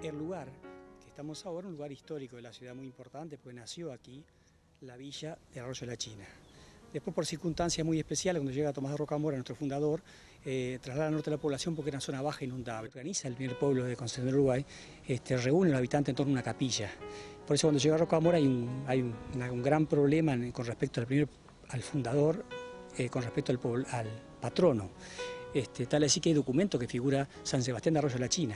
El lugar que estamos ahora es un lugar histórico de la ciudad muy importante, porque nació aquí la villa de Arroyo de la China. Después, por circunstancias muy especiales, cuando llega Tomás de Rocamora, nuestro fundador, traslada al norte de la población porque era una zona baja e inundable. Organiza el primer pueblo de Concepción del Uruguay, reúne a los habitantes en torno a una capilla. Por eso cuando llega Rocamora hay un gran problema con respecto al fundador, con respecto al patrono. Tal así que hay documento que figura San Sebastián de Arroyo de la China,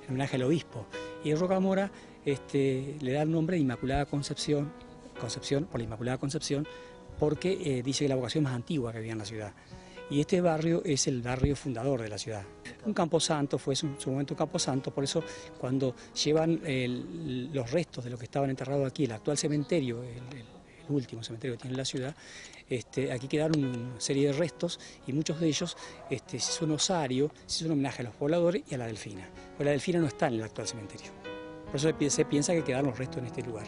en homenaje al obispo. Y Rocamora le da el nombre de Inmaculada Concepción por la Inmaculada Concepción, porque dice que la vocación más antigua que había en la ciudad. Y este barrio es el barrio fundador de la ciudad. Un camposanto, fue en su momento un camposanto, por eso cuando llevan los restos de lo que estaban enterrados aquí, el actual cementerio, el último cementerio que tiene la ciudad, aquí quedaron una serie de restos y muchos de ellos se hizo un osario, se hizo un homenaje a los pobladores y a la delfina. Pero la delfina no está en el actual cementerio. Por eso se piensa que quedaron los restos en este lugar.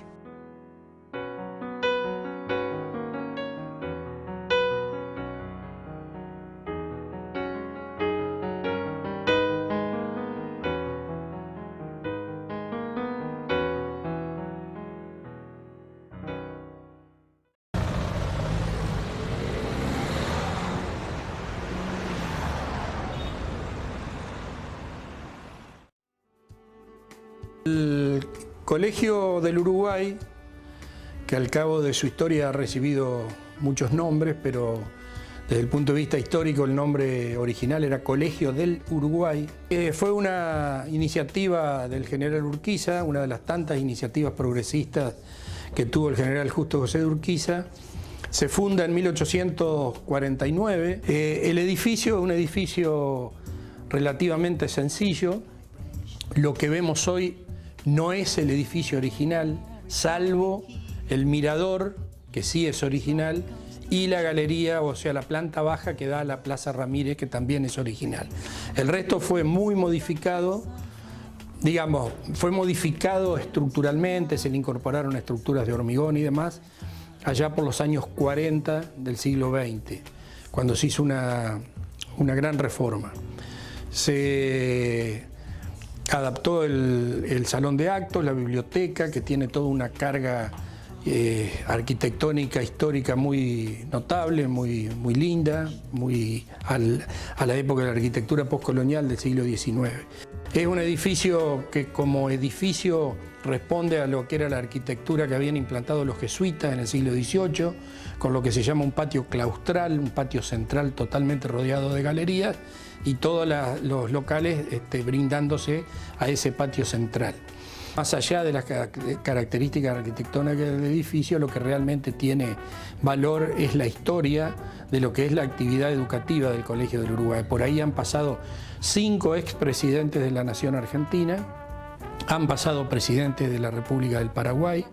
El Colegio del Uruguay, que al cabo de su historia ha recibido muchos nombres, pero desde el punto de vista histórico el nombre original era Colegio del Uruguay, fue una iniciativa del general Urquiza, una de las tantas iniciativas progresistas que tuvo el general Justo José de Urquiza. Se funda en 1849. El edificio es un edificio relativamente sencillo. Lo que vemos hoy no es el edificio original, salvo el mirador, que sí es original, y la galería, o sea, la planta baja que da a la Plaza Ramírez, que también es original. El resto fue muy modificado, digamos, fue modificado estructuralmente, se le incorporaron estructuras de hormigón y demás, allá por los años 40 del siglo XX, cuando se hizo una gran reforma. Se adaptó el salón de actos, la biblioteca, que tiene toda una carga arquitectónica, histórica muy notable, muy linda, muy a la época de la arquitectura postcolonial del siglo XIX. Es un edificio que como edificio responde a lo que era la arquitectura que habían implantado los jesuitas en el siglo XVIII, con lo que se llama un patio claustral, un patio central totalmente rodeado de galerías, y todos los locales brindándose a ese patio central. Más allá de las características arquitectónicas del edificio, lo que realmente tiene valor es la historia de lo que es la actividad educativa del Colegio del Uruguay. Por ahí han pasado 5 expresidentes de la Nación Argentina, han pasado presidentes de la República del Paraguay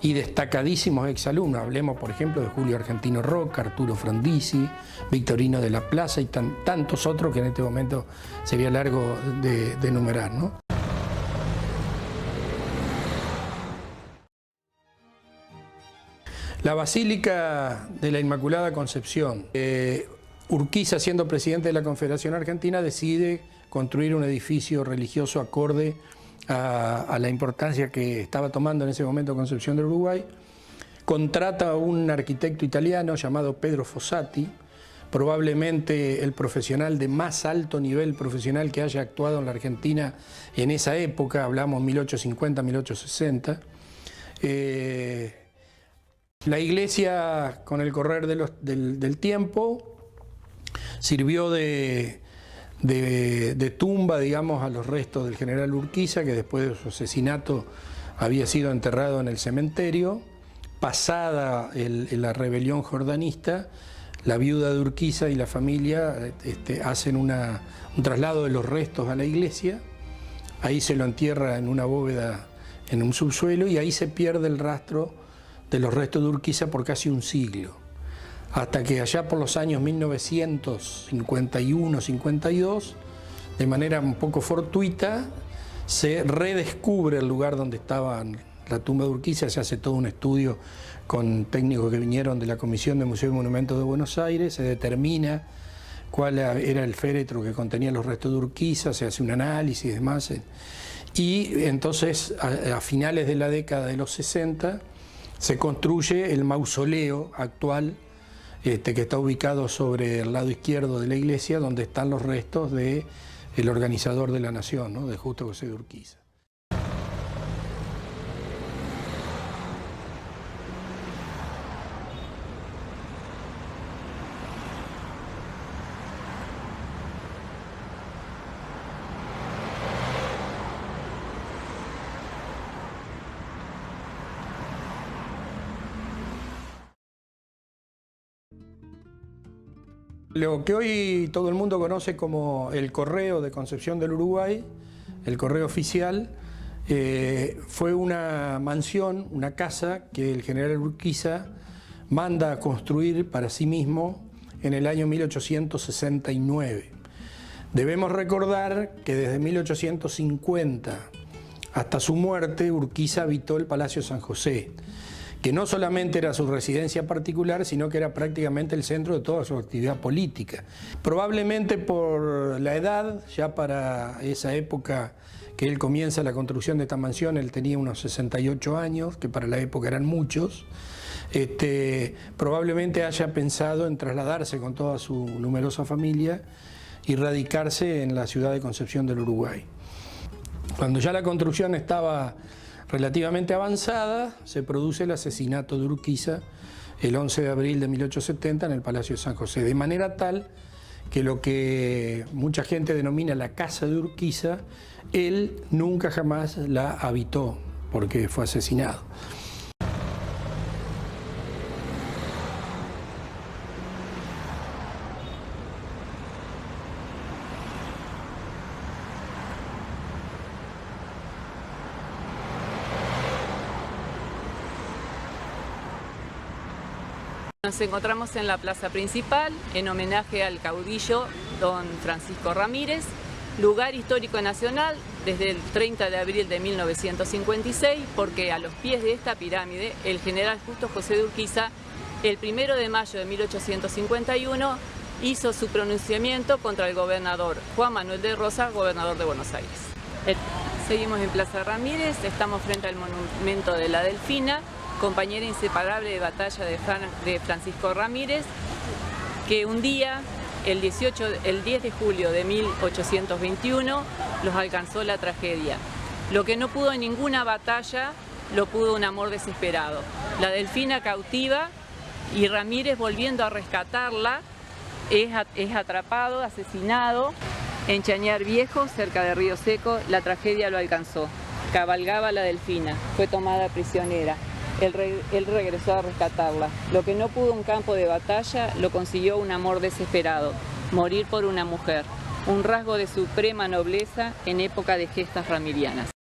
y destacadísimos exalumnos. Hablemos, por ejemplo, de Julio Argentino Roca, Arturo Frondizi, Victorino de la Plaza y tantos otros que en este momento sería largo de enumerar, ¿no? La Basílica de la Inmaculada Concepción. Urquiza, siendo presidente de la Confederación Argentina, decide construir un edificio religioso acorde a la importancia que estaba tomando en ese momento Concepción del Uruguay. Contrata a un arquitecto italiano llamado Pedro Fossati, probablemente el profesional de más alto nivel profesional que haya actuado en la Argentina en esa época, hablamos 1850, 1860. La iglesia, con el correr del tiempo, sirvió de tumba, digamos, a los restos del general Urquiza, que después de su asesinato había sido enterrado en el cementerio. Pasada la rebelión jordanista, la viuda de Urquiza y la familia hacen un traslado de los restos a la iglesia. Ahí se lo entierra en una bóveda, en un subsuelo, y ahí se pierde el rastro de los restos de Urquiza por casi un siglo. Hasta que allá por los años 1951-52, de manera un poco fortuita, se redescubre el lugar donde estaba la tumba de Urquiza. Se hace todo un estudio con técnicos que vinieron de la Comisión de Museos y Monumentos de Buenos Aires, se determina cuál era el féretro que contenía los restos de Urquiza, se hace un análisis y demás, y entonces a finales de la década de los 60 se construye el mausoleo actual, que está ubicado sobre el lado izquierdo de la iglesia, donde están los restos del organizador de la nación, ¿no?, de Justo José de Urquiza. Lo que hoy todo el mundo conoce como el Correo de Concepción del Uruguay, el correo oficial, fue una mansión, una casa que el general Urquiza manda a construir para sí mismo en el año 1869. Debemos recordar que desde 1850 hasta su muerte Urquiza habitó el Palacio San José, que no solamente era su residencia particular, sino que era prácticamente el centro de toda su actividad política. Probablemente por la edad, ya para esa época que él comienza la construcción de esta mansión, él tenía unos 68 años, que para la época eran muchos, probablemente haya pensado en trasladarse con toda su numerosa familia y radicarse en la ciudad de Concepción del Uruguay. Cuando ya la construcción estaba relativamente avanzada, se produce el asesinato de Urquiza el 11 de abril de 1870 en el Palacio de San José, de manera tal que lo que mucha gente denomina la casa de Urquiza, él nunca jamás la habitó porque fue asesinado. Nos encontramos en la plaza principal en homenaje al caudillo don Francisco Ramírez, lugar histórico nacional desde el 30 de abril de 1956, porque a los pies de esta pirámide el general Justo José de Urquiza, el 1 de mayo de 1851, hizo su pronunciamiento contra el gobernador Juan Manuel de Rosas, gobernador de Buenos Aires. Seguimos en Plaza Ramírez, estamos frente al monumento de la Delfina, compañera inseparable de batalla de Francisco Ramírez, que un día, el 10 de julio de 1821, los alcanzó la tragedia. Lo que no pudo en ninguna batalla, lo pudo un amor desesperado. La Delfina cautiva y Ramírez, volviendo a rescatarla, es atrapado, asesinado en Chañar Viejo, cerca de Río Seco. La tragedia lo alcanzó. Cabalgaba la Delfina, fue tomada prisionera. Él regresó a rescatarla. Lo que no pudo un campo de batalla, lo consiguió un amor desesperado, morir por una mujer, un rasgo de suprema nobleza en época de gestas ramirianas.